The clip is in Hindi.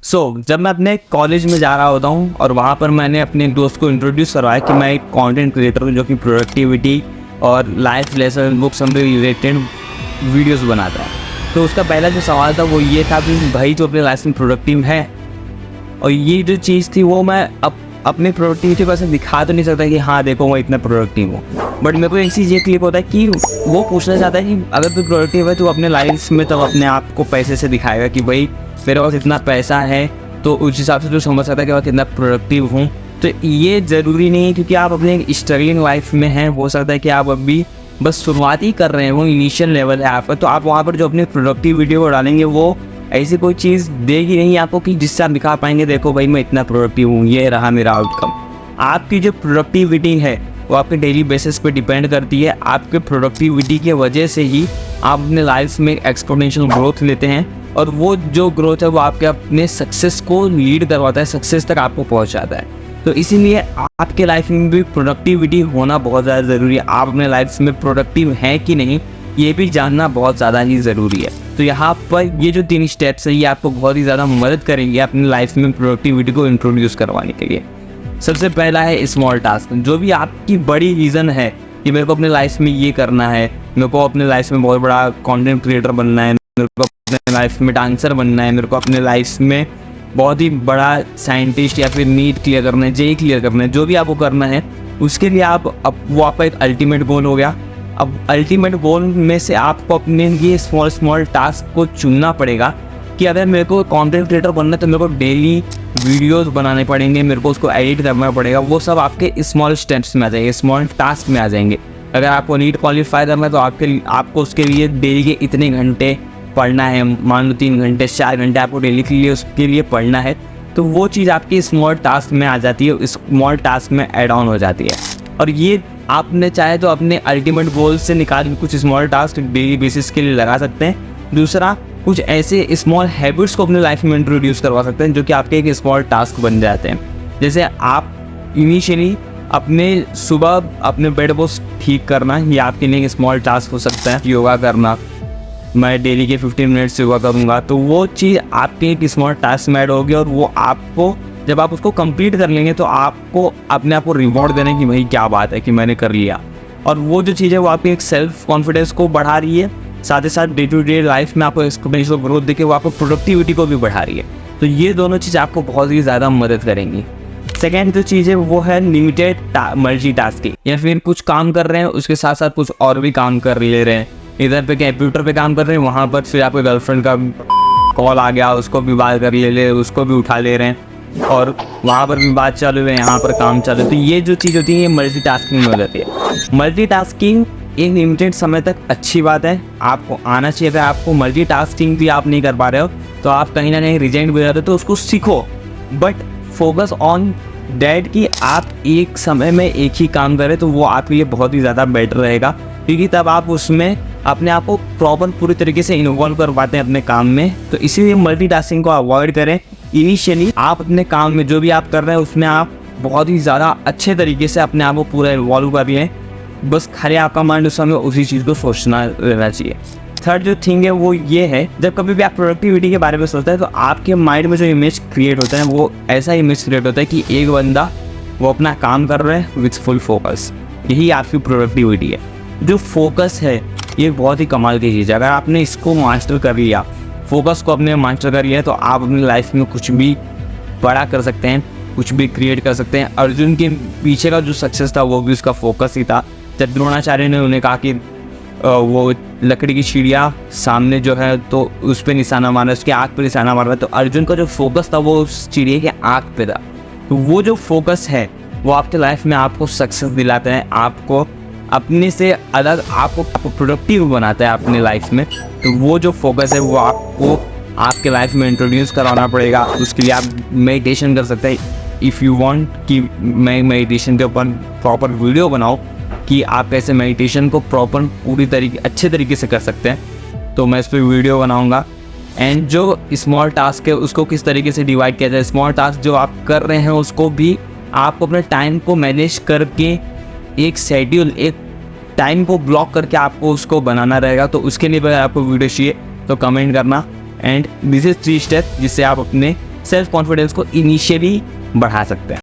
जब मैं अपने कॉलेज में जा रहा होता हूँ और वहाँ पर मैंने अपने एक दोस्त को इंट्रोड्यूस करवाया कि मैं एक कंटेंट क्रिएटर हूँ जो कि प्रोडक्टिविटी और लाइफ लेसन बुक्स से रिलेटेड वीडियोस बनाता है। तो उसका पहला जो सवाल था वो ये था कि भाई तो अपने लाइफ में प्रोडक्टिव है, और ये जो चीज़ थी वो मैं अपने प्रोडक्टिविटी को ऐसे दिखा तो नहीं सकता कि हाँ देखो मैं इतना प्रोडक्टिव हूँ, बट मेरे को एक चीज़ ये क्लिक होता है कि वो पूछना चाहता है कि अगर तू प्रोडक्टिव है तो अपने लाइफ में तब अपने आप को पैसे से दिखाएगा कि भाई मेरे पास इतना पैसा है, तो उस हिसाब से तो समझ सकता है कि मैं कितना प्रोडक्टिव हूँ। तो ये ज़रूरी नहीं है क्योंकि आप अपने स्ट्रगलिंग लाइफ में हैं, हो सकता है कि आप अभी बस शुरुआत ही कर रहे हैं, वो इनिशियल लेवल है आपका, तो आप वहाँ पर जो अपनी प्रोडक्टिव वीडियो को डालेंगे वो ऐसी कोई चीज़ देगी नहीं आपको कि जिससे आप दिखा पाएंगे देखो भाई मैं इतना प्रोडक्टिव हूँ, ये रहा मेरा आउटकम। आपकी जो प्रोडक्टिविटी है वो आपके डेली बेसिस पे डिपेंड करती है। आपके प्रोडक्टिविटी के वजह से ही आप अपने लाइफ में एक्सपोनेंशियल ग्रोथ लेते हैं, और वो जो ग्रोथ है वो आपके अपने सक्सेस को लीड करवाता है, सक्सेस तक आपको पहुंचाता है। तो इसीलिए आपके लाइफ में भी प्रोडक्टिविटी होना बहुत ज़्यादा ज़रूरी है। आप अपने लाइफ में प्रोडक्टिव हैं कि नहीं ये भी जानना बहुत ज़्यादा ही ज़रूरी है। तो यहाँ पर ये जो 3 स्टेप्स है ये आपको बहुत ही ज़्यादा मदद करेंगे अपनी लाइफ में प्रोडक्टिविटी को इंट्रोड्यूस करवाने के लिए। सबसे पहला है स्मॉल टास्क। जो भी आपकी बड़ी रीज़न है कि मेरे को अपने लाइफ में ये करना है, मेरे को अपने लाइफ में बहुत बड़ा कंटेंट क्रिएटर बनना है, मेरे को अपने लाइफ में डांसर बनना है, मेरे को अपने लाइफ में बहुत ही बड़ा साइंटिस्ट या फिर नीट क्लियर करना है, जेई क्लियर करना है, जो भी आपको करना है उसके लिए वो आपका एक अल्टीमेट गोल हो गया। अब अल्टीमेट गोल में से आपको अपने लिए स्मॉल टास्क को चुनना पड़ेगा कि अगर मेरे को कंटेंट क्रिएटर बनना है तो मेरे को डेली वीडियोस बनाने पड़ेंगे, मेरे को उसको एडिट करना पड़ेगा। वो सब आपके स्मॉल स्टेप्स में आ जाएंगे, स्मॉल टास्क में आ जाएंगे। अगर आपको नीट क्वालिफाई करना है तो आपको उसके लिए डेली के इतने घंटे पढ़ना है, मान लो 3 घंटे 4 घंटे आपको डेली के लिए उसके लिए पढ़ना है, तो वो चीज़ आपकी स्मॉल टास्क में आ जाती है, स्मॉल टास्क में ऐड ऑन हो जाती है। और ये आपने चाहे तो अपने अल्टीमेट गोल से निकाल के कुछ स्मॉल टास्क डेली बेसिस के लिए लगा सकते हैं। दूसरा, कुछ ऐसे स्मॉल हैबिट्स को अपने लाइफ में इंट्रोड्यूस करवा सकते हैं जो कि आपके एक स्मॉल टास्क बन जाते हैं। जैसे आप इनिशियली अपने सुबह अपने बेड को ठीक करना, ये आपके लिए एक स्मॉल टास्क हो सकता है। योगा करना, मैं डेली के 15 मिनट्स योगा करूँगा, तो वो चीज़ आपके एक स्मॉल टास्क में ऐड होगी, और वो आपको जब आप उसको कंप्लीट कर लेंगे तो आपको अपने आप को रिवॉर्ड देने की भाई क्या बात है कि मैंने कर लिया। और वो जो चीज़ है वो आपकी एक सेल्फ कॉन्फिडेंस को बढ़ा रही है, साथ ही साथ डे टू डे लाइफ में आपको एक्सपोनेंशियल ग्रोथ देके वो आपको प्रोडक्टिविटी को भी बढ़ा रही है। तो ये दोनों चीज़ आपको बहुत ही ज़्यादा मदद करेंगी। सेकेंड जो चीज़ है वो है लिमिटेड मल्टीटास्किंग, या फिर कुछ काम कर रहे हैं उसके साथ साथ कुछ और भी काम कर ले रहे हैं। इधर पे कंप्यूटर पे काम कर रहे हैं, वहाँ पर फिर आपके गर्लफ्रेंड का कॉल आ गया, उसको भी बात कर ले उसको भी उठा ले रहे हैं, और वहाँ पर भी बात चालू है, यहाँ पर काम चालू है। तो ये जो चीज़ होती है ये मल्टीटास्किंग हो जाती है। मल्टीटास्किंग एक लिमिटेड समय तक अच्छी बात है, आपको आना चाहिए। अगर आपको मल्टीटास्किंग भी आप नहीं कर पा रहे हो तो आप कहीं ना कहीं रिजेंट भी जाते हो, तो उसको सीखो, बट फोकस ऑन डैट कि आप एक समय में एक ही काम करें, तो वो आपके लिए बहुत ही ज़्यादा बेटर रहेगा, क्योंकि तब आप उसमें अपने आप को प्रॉपर पूरी तरीके से इन्वॉल्व कर पाते हैं अपने काम में। तो इसीलिए मल्टीटास्किंग को अवॉइड करें। इनिशियली आप अपने काम में जो भी आप कर रहे हैं उसमें आप बहुत ही ज़्यादा अच्छे तरीके से अपने आप को पूरा इन्वॉल्व कर रहे हैं, बस खाली आपका माइंड उस समय उसी चीज़ को सोचना रहना चाहिए। थर्ड जो थिंग है वो ये है, जब कभी भी आप प्रोडक्टिविटी के बारे में सोचते हैं तो आपके माइंड में जो इमेज क्रिएट होता है वो ऐसा इमेज क्रिएट होता है कि एक बंदा वो अपना काम कर रहा है विथ फुल फोकस, यही आपकी प्रोडक्टिविटी है। जो फोकस है ये बहुत ही कमाल की चीज़ है। अगर आपने इसको मास्टर कर लिया, फोकस को अपने मास्टर कर लिया, तो आप अपनी लाइफ में कुछ भी बड़ा कर सकते हैं, कुछ भी क्रिएट कर सकते हैं। अर्जुन के पीछे का जो सक्सेस था वो भी उसका फोकस ही था। जब द्रोणाचार्य ने उन्हें कहा कि वो लकड़ी की चिड़िया सामने जो है तो उस पर निशाना मारा, उसके आँख पर निशाना मारा, तो अर्जुन का जो फोकस था वो उस चिड़िया के आँख पे था। तो वो जो फोकस है वो आपके लाइफ में आपको सक्सेस दिलाता है, आपको अपने से अलग, आपको प्रोडक्टिव बनाता है अपने लाइफ में। तो वो जो फोकस है वो आपको आपके लाइफ में इंट्रोड्यूस कराना पड़ेगा। उसके लिए आप मेडिटेशन कर सकते हैं। इफ़ यू वांट कि मैं मेडिटेशन के ऊपर प्रॉपर वीडियो बनाऊँ कि आप कैसे मेडिटेशन को प्रॉपर पूरी तरीके अच्छे तरीके से कर सकते हैं, तो मैं इस पर वीडियो बनाऊँगा। एंड जो स्मॉल टास्क है उसको किस तरीके से डिवाइड किया जाए, स्मॉल टास्क जो आप कर रहे हैं उसको भी आपको अपने टाइम को मैनेज करके एक शेड्यूल, एक टाइम को ब्लॉक करके आपको उसको बनाना रहेगा। तो उसके लिए अगर आपको वीडियो चाहिए तो कमेंट करना। एंड दिस इज 3 स्टेप जिससे आप अपने सेल्फ कॉन्फिडेंस को इनिशियली बढ़ा सकते हैं।